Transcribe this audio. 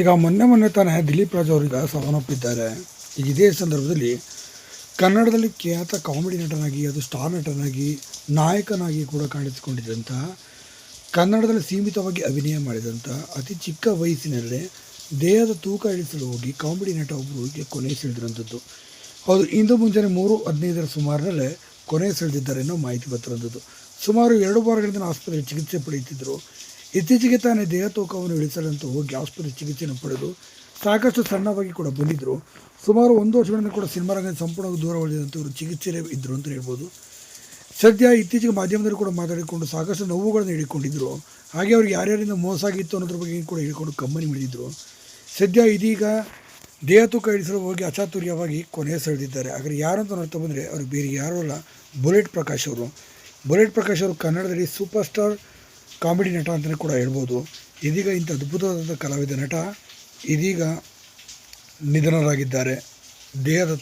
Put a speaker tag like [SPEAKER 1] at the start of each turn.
[SPEAKER 1] ಈಗ ಮೊನ್ನೆ ತಾನೇ ದಿಲೀಪ್ ರಾಜ್ ಅವರೀಗ ಸಾವನ್ನಪ್ಪಿದ್ದಾರೆ. ಈಗ ಇದೇ ಸಂದರ್ಭದಲ್ಲಿ ಕನ್ನಡದಲ್ಲಿ ಖ್ಯಾತ ಕಾಮಿಡಿ ನಟನಾಗಿ, ಅದು ಸ್ಟಾರ್ ನಟನಾಗಿ, ನಾಯಕನಾಗಿ ಕೂಡ ಕಾಣಿಸಿಕೊಂಡಿದ್ದಂಥ, ಕನ್ನಡದಲ್ಲಿ ಸೀಮಿತವಾಗಿ ಅಭಿನಯ ಮಾಡಿದಂಥ, ಅತಿ ಚಿಕ್ಕ ವಯಸ್ಸಿನಲ್ಲೇ ದೇಹದ ತೂಕ ಇಳಿಸಲು ಹೋಗಿ ಕಾಮಿಡಿ ನಟ ಒಬ್ಬರು ಈಗ ಕೊನೆ ಸೆಳೆದಿರುವಂಥದ್ದು. ಹೌದು, ಇಂದು ಮುಂಜಾನೆ 3:15 ಸುಮಾರಿನಲ್ಲೇ ಕೊನೆ ಸೆಳೆದಿದ್ದಾರೆ ಅನ್ನೋ ಮಾಹಿತಿ ಬರ್ತಿರೋಂಥದ್ದು. ಸುಮಾರು 2 ವಾರಗಳಿಂದ ಆಸ್ಪತ್ರೆಯಲ್ಲಿ ಚಿಕಿತ್ಸೆ ಪಡೆಯುತ್ತಿದ್ದರು. ಇತ್ತೀಚೆಗೆ ತಾನೇ ದೇಹ ತೂಕವನ್ನು ಇಳಿಸಲಂತ ಹೋಗಿ ಆಸ್ಪತ್ರೆ ಚಿಕಿತ್ಸೆಯನ್ನು ಪಡೆದು ಸಾಕಷ್ಟು ಸಣ್ಣವಾಗಿ ಕೂಡ ಬಂದಿದ್ದರು. ಸುಮಾರು 1 ವರ್ಷಗಳಿಂದ ಕೂಡ ಸಿನಿಮಾ ರಂಗದಿಂದ ಸಂಪೂರ್ಣವಾಗಿ ದೂರ ಉಳಿದಂಥವರು ಚಿಕಿತ್ಸೆಯಲ್ಲೇ ಇದ್ದರು ಅಂತ ಹೇಳ್ಬೋದು. ಸದ್ಯ ಇತ್ತೀಚೆಗೆ ಮಾಧ್ಯಮದಲ್ಲಿ ಕೂಡ ಮಾತಾಡಿಕೊಂಡು ಸಾಕಷ್ಟು ನೋವುಗಳನ್ನು ಹೇಳಿಕೊಂಡಿದ್ದರು. ಹಾಗೆ ಅವ್ರಿಗೆ ಯಾರ್ಯಾರಿಂದ ಮೋಸ ಆಗಿತ್ತು ಅನ್ನೋದ್ರ ಬಗ್ಗೆ ಕೂಡ ಹೇಳಿಕೊಂಡು ಕಮ್ಮನಿ ಮಿಡಿದಿದ್ದರು. ಸದ್ಯ ಇದೀಗ ದೇಹ ತೂಕ ಇಳಿಸಲು ಹೋಗಿ ಅಚಾತುರ್ಯವಾಗಿ ಕೊನೆ ಸೆಳೆದಿದ್ದಾರೆ. ಹಾಗೆ ಯಾರಂತ ನೋಡ್ತಾ ಬಂದರೆ ಅವರು ಬೇರೆ ಯಾರೂ ಅಲ್ಲ, ಬುಲೆಟ್ ಪ್ರಕಾಶ್ ಅವರು. ಬುಲೆಟ್ ಪ್ರಕಾಶ್ ಅವರು ಕನ್ನಡದಲ್ಲಿ ಸೂಪರ್ ಸ್ಟಾರ್ ಕಾಮಿಡಿ ನಟ ಅಂತಲೇ ಕೂಡ ಹೇಳ್ಬೋದು. ಇದೀಗ ಇಂಥ ಅದ್ಭುತವಾದಂಥ ಕಲಾವಿದ ನಟ ಇದೀಗ ನಿಧನರಾಗಿದ್ದಾರೆ. ದೇಹದ